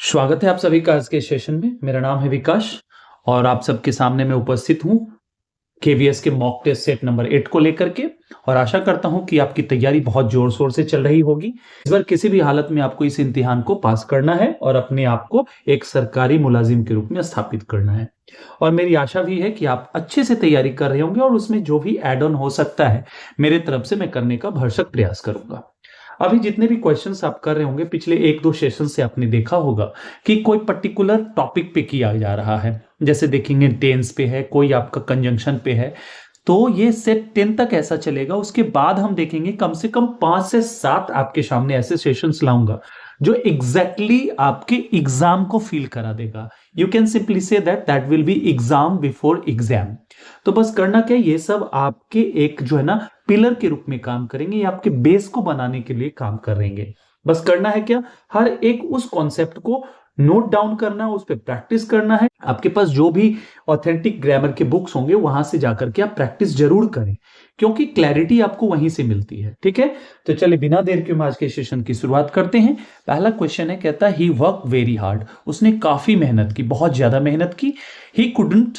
स्वागत है आप सभी का आज के सेशन में। मेरा नाम है विकास और आप सबके सामने मैं उपस्थित हूं केवीएस के मॉक टेस्ट सेट नंबर 8 को लेकर के। और आशा करता हूं कि आपकी तैयारी बहुत जोर शोर से चल रही होगी। इस बार किसी भी हालत में आपको इस इम्तिहान को पास करना है और अपने आप को एक सरकारी मुलाजिम के रूप में स्थापित करना है। और मेरी आशा भी है कि आप अच्छे से तैयारी कर रहे होंगे और उसमें जो भी एड ऑन हो सकता है मेरे तरफ से मैं करने का भरसक प्रयास करूंगा। अभी जितने भी क्वेश्चंस आप कर रहे होंगे पिछले 1-2 सेशन से आपने देखा होगा कि कोई पर्टिकुलर टॉपिक पे किया जा रहा है। जैसे देखेंगे टेंस पे है, कोई आपका कंजंक्शन पे है। तो ये सेट 10 तक ऐसा चलेगा। उसके बाद हम देखेंगे कम से कम 5 से 7 आपके सामने ऐसे सेशंस लाऊंगा जो एग्जैक्टली आपके एग्जाम को फील करा देगा। You can simply say that will be exam before exam. तो बस करना क्या, ये सब आपके एक जो है ना पिलर के रूप में काम करेंगे, ये आपके बेस को बनाने के लिए काम करेंगे। बस करना है क्या, हर एक उस कॉन्सेप्ट को नोट डाउन करना है, उस पर प्रैक्टिस करना है। आपके पास जो भी ऑथेंटिक ग्रामर के बुक्स होंगे वहां से जाकर के आप प्रैक्टिस जरूर करें, क्योंकि क्लैरिटी आपको वहीं से मिलती है। ठीक है, तो चलिए बिना देर के आज के सेशन की शुरुआत करते हैं। पहला क्वेश्चन है, कहता है ही वर्क वेरी हार्ड। उसने काफी मेहनत की, बहुत ज्यादा मेहनत की। He couldn't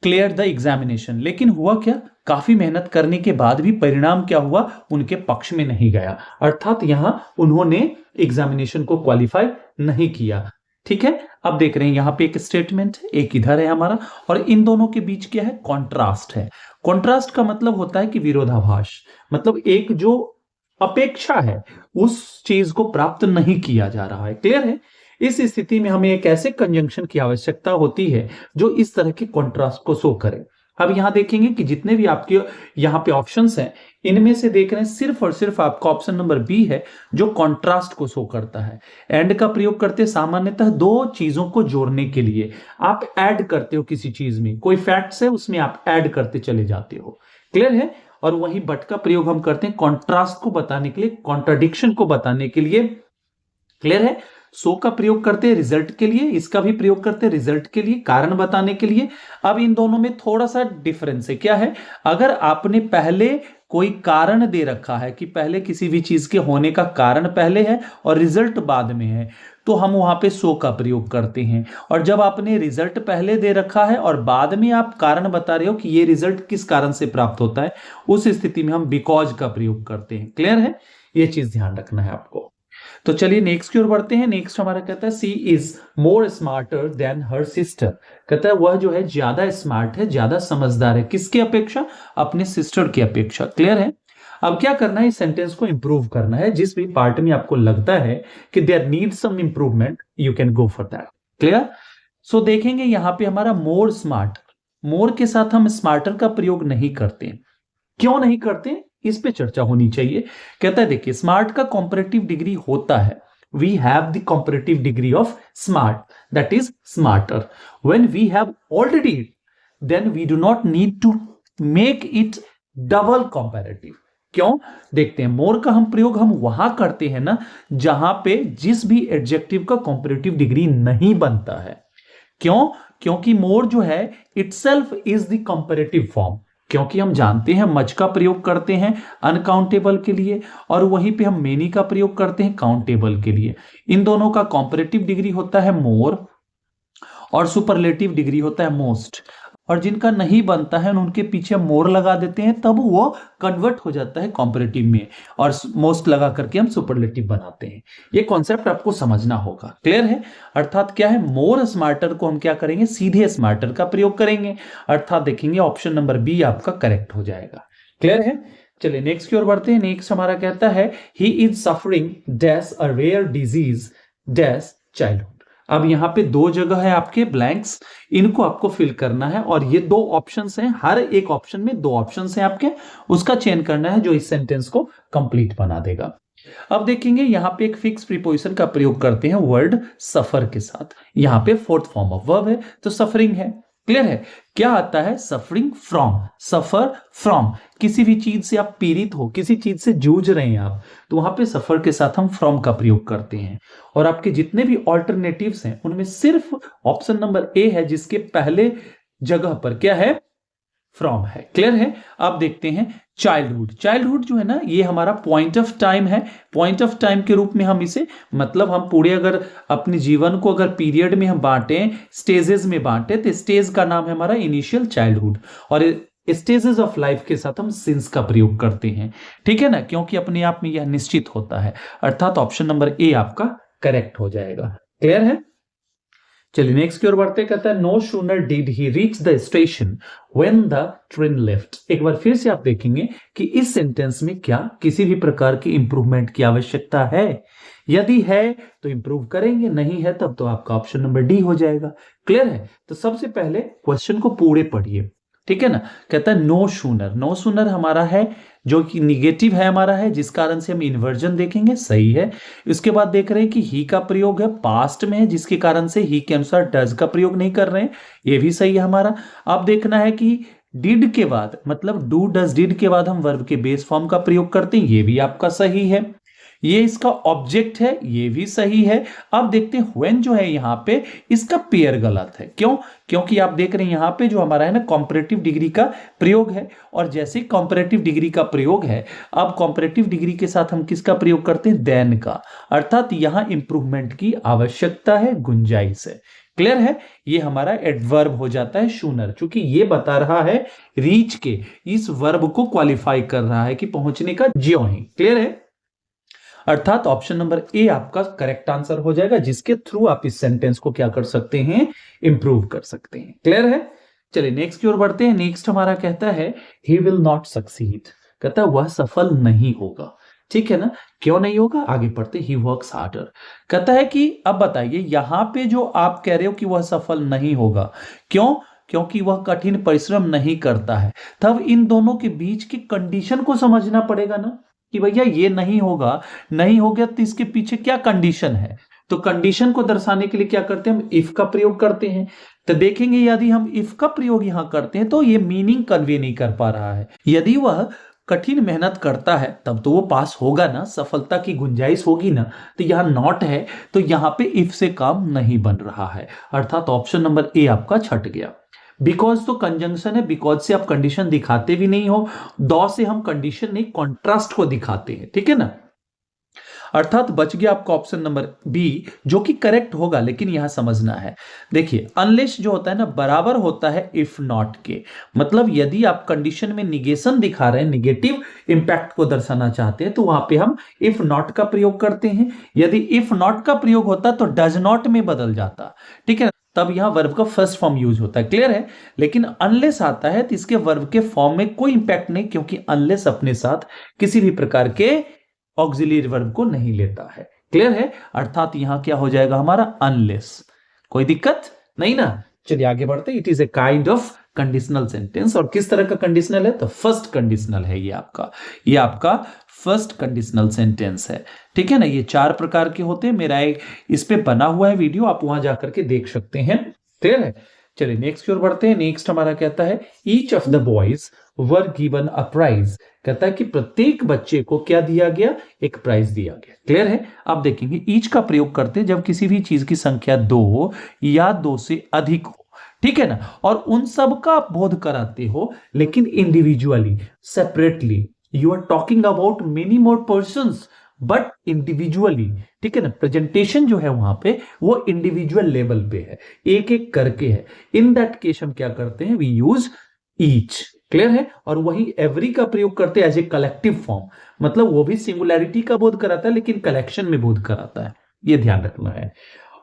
clear the examination. लेकिन हुआ क्या, काफी मेहनत करने के बाद भी परिणाम क्या हुआ, उनके पक्ष में नहीं गया। अर्थात यहां उन्होंने एग्जामिनेशन को क्वालिफाई नहीं किया। ठीक है, अब देख रहे हैं यहां पे एक स्टेटमेंट है, एक इधर है हमारा, और इन दोनों के बीच क्या है, कॉन्ट्रास्ट है। कॉन्ट्रास्ट का मतलब होता है कि विरोधाभास, मतलब एक जो अपेक्षा है उस चीज को प्राप्त नहीं किया जा रहा है। क्लियर है, इस स्थिति में हमें एक ऐसे कंजंक्शन की आवश्यकता होती है जो इस तरह के कॉन्ट्रास्ट को शो करे। अब यहां देखेंगे कि जितने भी आपके यहां पे ऑप्शंस हैं, इनमें से देख रहे हैं सिर्फ और सिर्फ आपका ऑप्शन नंबर बी है जो कॉन्ट्रास्ट को शो करता है। एंड का प्रयोग करते सामान्यतः दो चीजों को जोड़ने के लिए। आप ऐड करते हो किसी चीज में, कोई फैक्ट्स है उसमें आप ऐड करते चले जाते हो। क्लियर है, और वही बट का प्रयोग हम करते हैं कॉन्ट्रास्ट को बताने के लिए, कॉन्ट्राडिक्शन को बताने के लिए। क्लियर है, सो का प्रयोग करते हैं रिजल्ट के लिए, इसका भी प्रयोग करते हैं रिजल्ट के लिए, कारण बताने के लिए। अब इन दोनों में थोड़ा सा डिफरेंस है। क्या है, अगर आपने पहले कोई कारण दे रखा है कि पहले किसी भी चीज के होने का कारण पहले है और रिजल्ट बाद में है, तो हम वहां पे सो का प्रयोग करते हैं। और जब आपने रिजल्ट पहले दे रखा है और बाद में आप कारण बता रहे हो कि ये रिजल्ट किस कारण से प्राप्त होता है, उस स्थिति में हम बिकॉज का प्रयोग करते हैं। क्लियर है, ये चीज ध्यान रखना है आपको। तो चलिए नेक्स्ट की ओर बढ़ते हैं। नेक्स्ट हमारा कहता है she is more smarter than her sister. कहता है वह जो है ज्यादा स्मार्ट है, ज्यादा समझदार है। किसकी अपेक्षा, अपने सिस्टर की अपेक्षा। क्लियर है, अब क्या करना है, इस सेंटेंस को इंप्रूव करना है। जिस भी पार्ट में आपको लगता है कि there need some improvement, you can go for that. Clear, so देखेंगे यहां पे हमारा मोर स्मार्ट, मोर के साथ हम स्मार्टर का प्रयोग नहीं करते। क्यों नहीं करते, इस पे चर्चा होनी चाहिए। कहता है देखिए स्मार्ट का कॉम्परेटिव डिग्री होता है, we have the comparative degree of smart, that is smarter. When we have already, then we do not need to make it double comparative. क्यों, देखते हैं मोर का हम प्रयोग हम वहां करते हैं ना जहां पे जिस भी एडजेक्टिव का कॉम्परेटिव डिग्री नहीं बनता है। क्यों, क्योंकि मोर जो है itself is the comparative form. क्योंकि हम जानते हैं मच का प्रयोग करते हैं अनकाउंटेबल के लिए और वहीं पे हम मेनी का प्रयोग करते हैं काउंटेबल के लिए। इन दोनों का कॉम्परेटिव डिग्री होता है मोर और सुपरलेटिव डिग्री होता है मोस्ट। और जिनका नहीं बनता है उनके पीछे मोर लगा देते हैं, तब वो कन्वर्ट हो जाता है कॉम्परेटिव में, और मोस्ट लगा करके हम सुपरलेटिव बनाते हैं। ये कॉन्सेप्ट आपको समझना होगा। क्लियर है, अर्थात क्या है, मोर स्मार्टर को हम क्या करेंगे, सीधे स्मार्टर का प्रयोग करेंगे। अर्थात देखेंगे ऑप्शन नंबर बी आपका करेक्ट हो जाएगा। क्लियर है, चलिए नेक्स्ट की ओर बढ़ते हैं। नेक्स्ट हमारा कहता है he is suffering dash a rare disease dash childhood. अब यहां पे दो जगह है आपके ब्लैंक्स, इनको आपको फिल करना है और ये दो ऑप्शंस हैं, हर एक ऑप्शन में दो ऑप्शंस हैं आपके, उसका चयन करना है जो इस सेंटेंस को कंप्लीट बना देगा। अब देखेंगे यहां पे एक फिक्स प्रीपोजिशन का प्रयोग करते हैं वर्ड सफर के साथ। यहां पे फोर्थ फॉर्म ऑफ वर्ब है तो सफरिंग है। क्लियर है, क्या आता है, सफरिंग फ्रॉम, सफर फ्रॉम। किसी भी चीज से आप पीड़ित हो, किसी चीज से जूझ रहे हैं आप, तो वहां पे सफर के साथ हम फ्रॉम का प्रयोग करते हैं। और आपके जितने भी ऑल्टरनेटिव्स हैं उनमें सिर्फ ऑप्शन नंबर ए है जिसके पहले जगह पर क्या है, फ्रॉम है। क्लियर है, अब देखते हैं चाइल्डहुड, चाइल्डहुड जो है ना ये हमारा पॉइंट ऑफ टाइम है। पॉइंट ऑफ टाइम के रूप में हम इसे, मतलब हम पूरे अगर अपने जीवन को अगर पीरियड में हम बांटे, स्टेजेस में बांटे, तो स्टेज का नाम है हमारा इनिशियल चाइल्डहुड, और स्टेजेस ऑफ लाइफ के साथ हम सिंस का प्रयोग करते हैं, ठीक है ना, क्योंकि अपने आप में यह निश्चित होता है। अर्थात ऑप्शन नंबर ए आपका करेक्ट हो जाएगा। क्लियर है? चलिए नेक्स्ट की ओर बढ़ते, कहता है no sooner did he reach the station when the train left. एक बार फिर से आप देखेंगे कि इस सेंटेंस में क्या किसी भी प्रकार की इंप्रूवमेंट की आवश्यकता है। यदि है तो इंप्रूव करेंगे, नहीं है तब तो आपका ऑप्शन नंबर डी हो जाएगा। क्लियर है? तो सबसे पहले क्वेश्चन को पूरे पढ़िए, ठीक है ना। कहता है नो सूनर, नो सूनर हमारा है जो कि निगेटिव है हमारा है, जिस कारण से हम इन्वर्जन देखेंगे, सही है। इसके बाद देख रहे हैं कि ही का प्रयोग है पास्ट में है, जिसके कारण से ही के अनुसार डज का प्रयोग नहीं कर रहे हैं, ये भी सही है हमारा। अब देखना है कि डिड के बाद, मतलब डू डज डिड के बाद हम वर्ब के बेस फॉर्म का प्रयोग करते हैं, ये भी आपका सही है। ये इसका ऑब्जेक्ट है, ये भी सही है। अब देखते हैं व्हेन जो है यहां पे इसका पेयर गलत है। क्यों? क्योंकि आप देख रहे हैं यहां पे जो हमारा है ना कॉम्परेटिव डिग्री का प्रयोग है, और जैसे कॉम्परेटिव डिग्री का प्रयोग है, अब कॉम्परेटिव डिग्री के साथ हम किसका प्रयोग करते हैं? देन का। अर्थात यहां इंप्रूवमेंट की आवश्यकता है, गुंजाइश है। क्लियर है? ये हमारा एडवर्ब हो जाता है शूनर, क्योंकि ये बता रहा है रीच के, इस वर्ब को क्वालिफाई कर रहा है कि पहुंचने का ज्यों ही। क्लियर है? अर्थात ऑप्शन नंबर ए आपका करेक्ट आंसर हो जाएगा, जिसके थ्रू आप इस सेंटेंस को क्या कर सकते हैं? इंप्रूव कर सकते हैं। क्लियर है? चलिए नेक्स्ट की ओर बढ़ते हैं। नेक्स्ट हमारा कहता है ही विल नॉट सक्सीड, कहता है वह सफल नहीं होगा। ठीक है ना? क्यों नहीं होगा? आगे पढ़ते, ही वर्क्स हार्डर। कहता है कि अब बताइए यहां पे जो आप कह रहे हो कि वह सफल नहीं होगा, क्यों? क्योंकि वह कठिन परिश्रम नहीं करता है। तब इन दोनों के बीच की कंडीशन को समझना पड़ेगा ना, कि भैया ये नहीं होगा, नहीं हो गया तो इसके पीछे क्या कंडीशन है। तो कंडीशन को दर्शाने के लिए क्या करते हैं? हम इफ का प्रयोग करते हैं। तो देखेंगे यदि हम इफ का प्रयोग यहां करते हैं तो ये मीनिंग कन्वे नहीं कर पा रहा है। यदि वह कठिन मेहनत करता है तब तो वो पास होगा ना, सफलता की गुंजाइश होगी ना। तो यहां नॉट है, तो यहां पे इफ से काम नहीं बन रहा है। अर्थात ऑप्शन नंबर ए आपका छट गया। बिकॉज तो कंजंक्शन है, बिकॉज से आप कंडीशन दिखाते भी नहीं हो, दो से हम कंडीशन नहीं कॉन्ट्रास्ट को दिखाते हैं, ठीक है ना। अर्थात बच गया आपका ऑप्शन नंबर बी, जो कि करेक्ट होगा, लेकिन यहां समझना है। देखिए अनलेस जो होता है ना बराबर होता है इफ नॉट के, मतलब यदि आप कंडीशन में निगेशन दिखा रहे हैं, निगेटिव इंपैक्ट को दर्शाना चाहते हैं, तो वहां पे हम इफ नॉट का प्रयोग करते हैं। यदि इफ नॉट का प्रयोग होता तो डज नॉट में बदल जाता, ठीक है, तब यहां वर्ब का फर्स्ट फॉर्म यूज होता है। क्लियर है? लेकिन अनलेस आता है तो इसके वर्ब के फॉर्म में कोई इंपैक्ट नहीं, क्योंकि अनलेस अपने साथ किसी भी प्रकार के ऑक्सिलरी वर्ब को नहीं लेता है। क्लियर है? अर्थात यहां क्या हो जाएगा हमारा? अनलेस। कोई दिक्कत नहीं ना? चलिए आगे बढ़ते। It is a kind of conditional sentence, और किस तरह का कंडीशनल है? तो फर्स्ट कंडीशनल है ये आपका फर्स्ट कंडीशनल सेंटेंस है, ठीक है ना। ये 4 प्रकार के होते हैं, मेरा एक इस पे बना हुआ है वीडियो, आप वहां जाकर के देख सकते हैं। क्लियर है? चलिए नेक्स्ट की ओर बढ़ते हैं। नेक्स्ट हमारा कहता है each of the boys were given a prize, कहता है कि प्रत्येक बच्चे को क्या दिया गया? एक प्राइज दिया गया। क्लियर है? आप देखेंगे ईच का प्रयोग करते हैं जब किसी भी चीज की संख्या 2 या 2 से अधिक हो, ठीक है ना, और उन सब का आप बोध कराते हो, लेकिन individually, separately. You are talking about many more persons but individually, ठीक है ना। प्रेजेंटेशन जो है वहां पे वो इंडिविजुअल लेवल पे है, एक एक करके है। इन दैट केस हम क्या करते हैं? We use each. क्लियर है? और वही एवरी का प्रयोग करते हैं एज ए कलेक्टिव फॉर्म, मतलब वो भी सिंगुलैरिटी का बोध कराता है लेकिन कलेक्शन में बोध कराता है, ये ध्यान रखना है।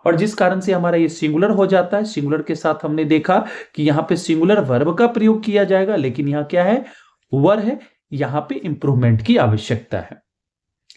और जिस कारण से हमारा ये सिंगुलर हो जाता है, सिंगुलर के साथ हमने देखा कि यहां पे सिंगुलर वर्ब का प्रयोग किया जाएगा, लेकिन यहां क्या है? वर है, यहां पे इंप्रूवमेंट की आवश्यकता है।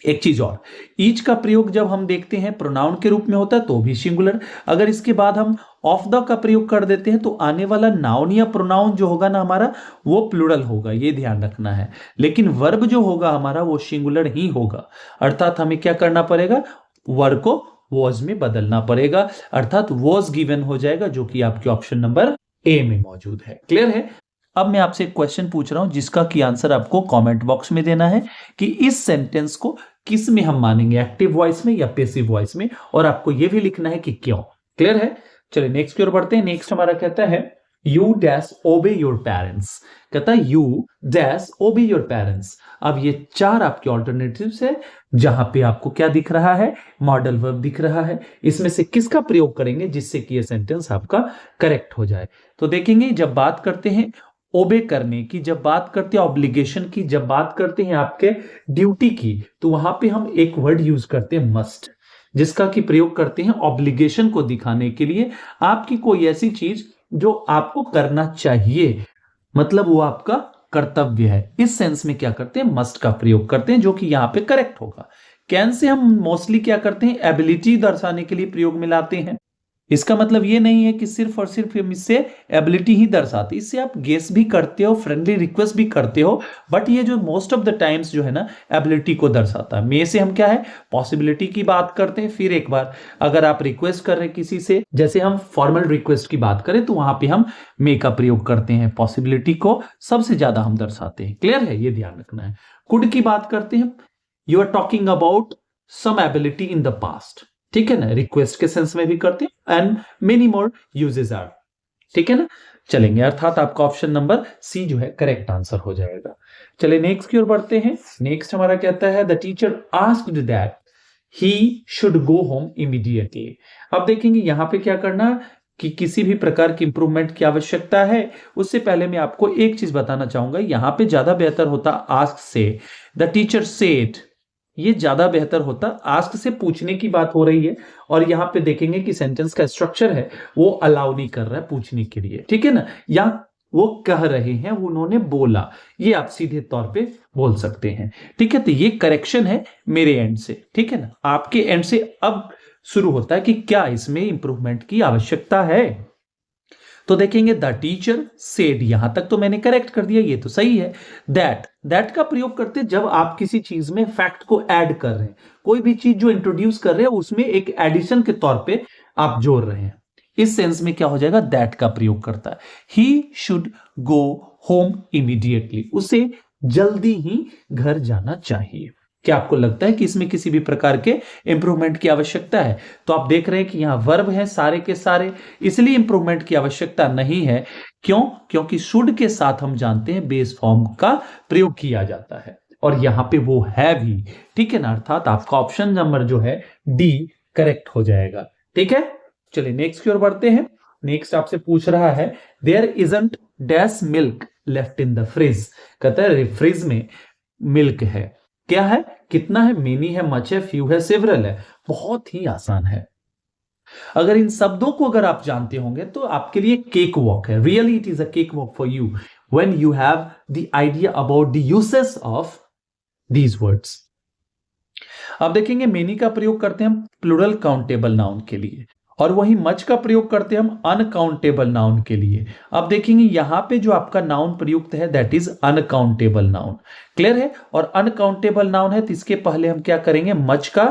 एक चीज और, ईच का प्रयोग जब हम देखते हैं प्रोनाउन के रूप में होता है तो भी सिंगुलर। अगर इसके बाद हम ऑफ द का प्रयोग कर देते हैं तो आने वाला नाउन या प्रोनाउन जो होगा ना हमारा, वो प्लूरल होगा, ये ध्यान रखना है। लेकिन वर्ब जो होगा हमारा वो सिंगुलर ही होगा। अर्थात हमें क्या करना पड़ेगा? वर्ब को वॉज में बदलना पड़ेगा, अर्थात वॉज गिवन हो जाएगा, जो कि आपके ऑप्शन नंबर ए में मौजूद है। क्लियर है? अब मैं आपसे एक क्वेश्चन पूछ रहा हूं जिसका की आंसर आपको कमेंट बॉक्स में देना है कि इस सेंटेंस को किस में हम मानेंगे, एक्टिव वॉइस में या पैसिव वॉइस में, और आपको यह भी लिखना है कि क्यों। क्लियर है? चलिए नेक्स्ट की ओर बढ़ते हैं। नेक्स्ट हमारा कहता है यू डैश ओबे योर पेरेंट्स, कहता है यू डैश ओबे योर पेरेंट्स। अब ये चार आपके ऑल्टरनेटिव्स है जहां पे आपको क्या दिख रहा है, मॉडल वर्ब दिख रहा है। इसमें से किसका प्रयोग करेंगे जिससे कि ये सेंटेंस आपका करेक्ट हो जाए। तो देखेंगे जब बात करते हैं ओबे करने की, जब बात करते हैं ऑब्लिगेशन की, जब बात करते हैं आपके ड्यूटी की, तो वहां पे हम एक वर्ड यूज करते हैं मस्ट, जिसका कि प्रयोग करते हैं ऑब्लिगेशन को दिखाने के लिए। आपकी कोई ऐसी चीज जो आपको करना चाहिए, मतलब वो आपका कर्तव्य है, इस सेंस में क्या करते हैं, मस्ट का प्रयोग करते हैं, जो कि यहां पे करेक्ट होगा। कैन से हम मोस्टली क्या करते हैं, एबिलिटी दर्शाने के लिए प्रयोग में लाते हैं। इसका मतलब ये नहीं है कि सिर्फ और सिर्फ हम इससे एबिलिटी ही दर्शाते, इससे आप गेस भी करते हो, फ्रेंडली रिक्वेस्ट भी करते हो, बट ये जो मोस्ट ऑफ द टाइम्स जो है ना एबिलिटी को दर्शाता है। मे से हम क्या है, पॉसिबिलिटी की बात करते हैं। फिर एक बार अगर आप रिक्वेस्ट कर रहे हैं किसी से, जैसे हम फॉर्मल रिक्वेस्ट की बात करें, तो वहां पे हम मे का प्रयोग करते हैं, पॉसिबिलिटी को सबसे ज्यादा हम दर्शाते हैं। क्लियर है, ये ध्यान रखना है। कुड की बात करते हैं, you are talking about some ability in the past, ठीक है ना, रिक्वेस्ट के सेंस में भी करते हैं, and many more uses are, ठीक है ना। चलेंगे, अर्थात आपका ऑप्शन नंबर सी जो है करेक्ट आंसर हो जाएगा। चलिए नेक्स्ट की ओर बढ़ते हैं। नेक्स्ट हमारा कहता है the teacher asked that he should go home immediately. अब देखेंगे यहां पे क्या करना कि किसी भी प्रकार की इंप्रूवमेंट की आवश्यकता है, उससे पहले मैं आपको एक चीज बताना चाहूंगा, यहां पे ज्यादा बेहतर होता आस्क से, द टीचर सेड, ये ज्यादा बेहतर होता। आस्क से पूछने की बात हो रही है, और यहां पे देखेंगे कि सेंटेंस का स्ट्रक्चर है वो अलाउ नहीं कर रहा है पूछने के लिए, ठीक है ना। या वो कह रहे हैं, उन्होंने बोला, ये आप सीधे तौर पे बोल सकते हैं, ठीक है। तो ये करेक्शन है मेरे एंड से, ठीक है ना। आपके एंड से अब शुरू होता है कि क्या इसमें इंप्रूवमेंट की आवश्यकता है। तो देखेंगे द टीचर सेड, यहां तक तो मैंने करेक्ट कर दिया, ये तो सही है। दैट का प्रयोग करते हैं जब आप किसी चीज में फैक्ट को ऐड कर रहे हैं, कोई भी चीज जो इंट्रोड्यूस कर रहे हैं उसमें एक एडिशन के तौर पे आप जोड़ रहे हैं, इस सेंस में क्या हो जाएगा, दैट का प्रयोग करता है। He should go home immediately, उसे जल्दी ही घर जाना चाहिए। क्या आपको लगता है कि इसमें किसी भी प्रकार के इंप्रूवमेंट की आवश्यकता है? तो आप देख रहे हैं कि यहां वर्ब है सारे के सारे, इसलिए इंप्रूवमेंट की आवश्यकता नहीं है। क्यों? क्योंकि शुड के साथ हम जानते हैं बेस फॉर्म का प्रयोग किया जाता है, और यहां पे वो है भी, ठीक है ना। अर्थात आपका ऑप्शन नंबर जो है डी करेक्ट हो जाएगा, ठीक है। चलिए नेक्स्ट की ओर बढ़ते हैं। नेक्स्ट आपसे पूछ रहा है there isn't dash milk left in the fridge, कहता है फ्रिज में मिल्क है, क्या है, कितना है, मेनी है, मच है, फ्यू है, सेवरल है। बहुत ही आसान है। अगर इन शब्दों को अगर आप जानते होंगे तो आपके लिए केक वॉक है, really it is a cake walk for you when you have the idea about the uses of these words. अब देखेंगे मेनी का प्रयोग करते हैं हम प्लूरल काउंटेबल नाउन के लिए, और वही मच का प्रयोग करते हैं हम अनकाउंटेबल नाउन के लिए। अब देखेंगे यहां पे जो आपका नाउन प्रयुक्त है that is uncountable noun, clear है। और अनकाउंटेबल नाउन है तो इसके पहले हम क्या करेंगे, मच का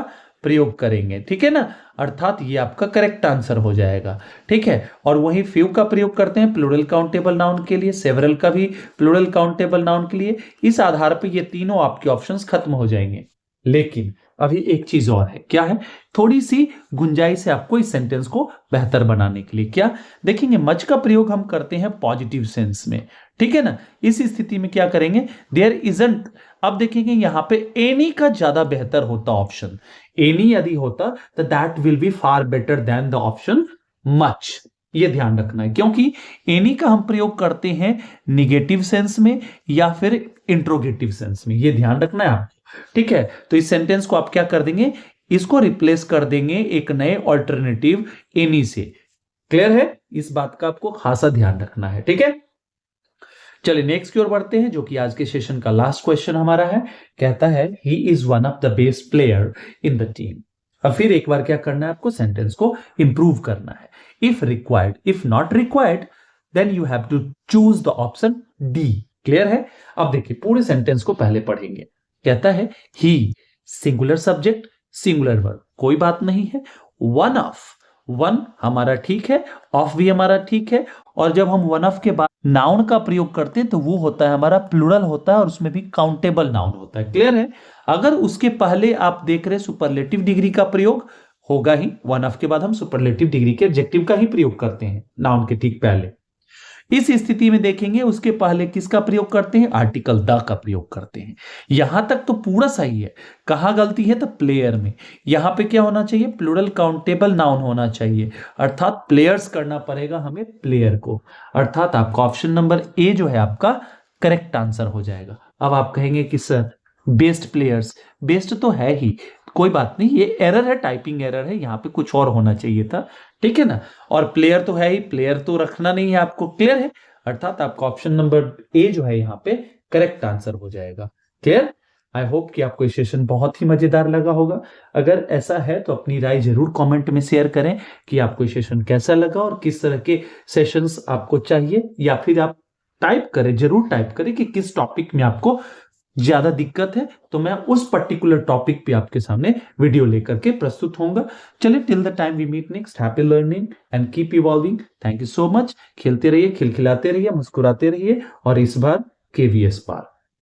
प्रयोग करेंगे, ठीक है ना। अर्थात ये आपका करेक्ट आंसर हो जाएगा, ठीक है। और वही फ्यू का प्रयोग करते हैं प्लूरल काउंटेबल नाउन के लिए, सेवरल का भी प्लूरल काउंटेबल नाउन के लिए। इस आधार पर ये तीनों आपके ऑप्शंस खत्म हो जाएंगे। लेकिन अभी एक चीज और है, क्या है, थोड़ी सी गुंजाइश है आपको इस सेंटेंस को बेहतर बनाने के लिए। क्या देखेंगे, मच का प्रयोग हम करते हैं पॉजिटिव सेंस में, ठीक है ना। इस स्थिति में क्या करेंगे, देयर इजंट। अब देखेंगे यहां पे एनी का ज्यादा बेहतर होता ऑप्शन, एनी यदि होता तो that will be far better than the option much. ये ध्यान रखना है, क्योंकि एनी का हम प्रयोग करते हैं निगेटिव सेंस में या फिर इंट्रोगेटिव सेंस में, ये ध्यान रखना है आपको, ठीक है। तो इस सेंटेंस को आप क्या कर देंगे, इसको रिप्लेस कर देंगे एक नए ऑल्टरनेटिव एनी से। क्लियर है, इस बात का आपको खासा ध्यान रखना है, ठीक है। चलिए नेक्स्ट की ओर बढ़ते हैं, जो कि आज के सेशन का लास्ट क्वेश्चन हमारा है। कहता है he is one of the best player in the team. अब फिर एक बार क्या करना है आपको, सेंटेंस को इंप्रूव करना है। If required, if not required then you have to choose the option D. Clear है। अब देखिए पूरे सेंटेंस को पहले पढ़ेंगे। कहता है ही, सिंगुलर सब्जेक्ट सिंगुलर वर्ब, कोई बात नहीं है। वन ऑफ, वन हमारा ठीक है, ऑफ भी हमारा ठीक है। और जब हम वन ऑफ के बाद नाउन का प्रयोग करते हैं तो वो होता है हमारा प्लूरल होता है, और उसमें भी काउंटेबल नाउन होता है। क्लियर है। अगर उसके पहले आप देख रहे सुपरलेटिव डिग्री का प्रयोग होगा ही, वन ऑफ के बाद हम सुपरलेटिव डिग्री के एडजेक्टिव का ही प्रयोग करते हैं नाउन के ठीक पहले। इस स्थिति में देखेंगे उसके पहले किसका प्रयोग करते हैं, आर्टिकल द का प्रयोग करते हैं। यहां तक तो पूरा सही है। कहां गलती है, तो प्लेयर में। यहां पे क्या होना चाहिए, प्लूरल काउंटेबल नाउन होना चाहिए, अर्थात प्लेयर्स करना पड़ेगा हमें प्लेयर को, अर्थात आपका ऑप्शन नंबर ए जो है आपका करेक्ट आंसर हो जाएगा। अब आप कहेंगे कि सर बेस्ट प्लेयर्स, बेस्ट तो है ही, कोई बात नहीं, ये एरर है, टाइपिंग एरर है, यहां पे कुछ और होना चाहिए था, ठीक है ना। और प्लेयर तो है ही, प्लेयर तो रखना नहीं है आपको, क्लियर है, अर्थात आपका ऑप्शन नंबर ए जो है यहाँ पे करेक्ट आंसर हो जाएगा। क्लियर। आई होप कि आपको ये सेशन बहुत ही मजेदार लगा होगा। अगर ऐसा है तो अपनी राय जरूर कमेंट में शेयर करें कि आपको ये सेशन कैसा लगा और किस तरह के सेशंस आपको चाहिए, या फिर आप टाइप करें, जरूर टाइप करें कि किस टॉपिक में आपको ज्यादा दिक्कत है, तो मैं उस पर्टिकुलर टॉपिक पे आपके सामने वीडियो लेकर के प्रस्तुत होऊंगा। चलिए, till the time we meet next, happy learning and keep evolving. Thank you so much. खेलते रहिए, खिलखिलाते रहिए, मुस्कुराते रहिए, और इस बार केवीएस पार।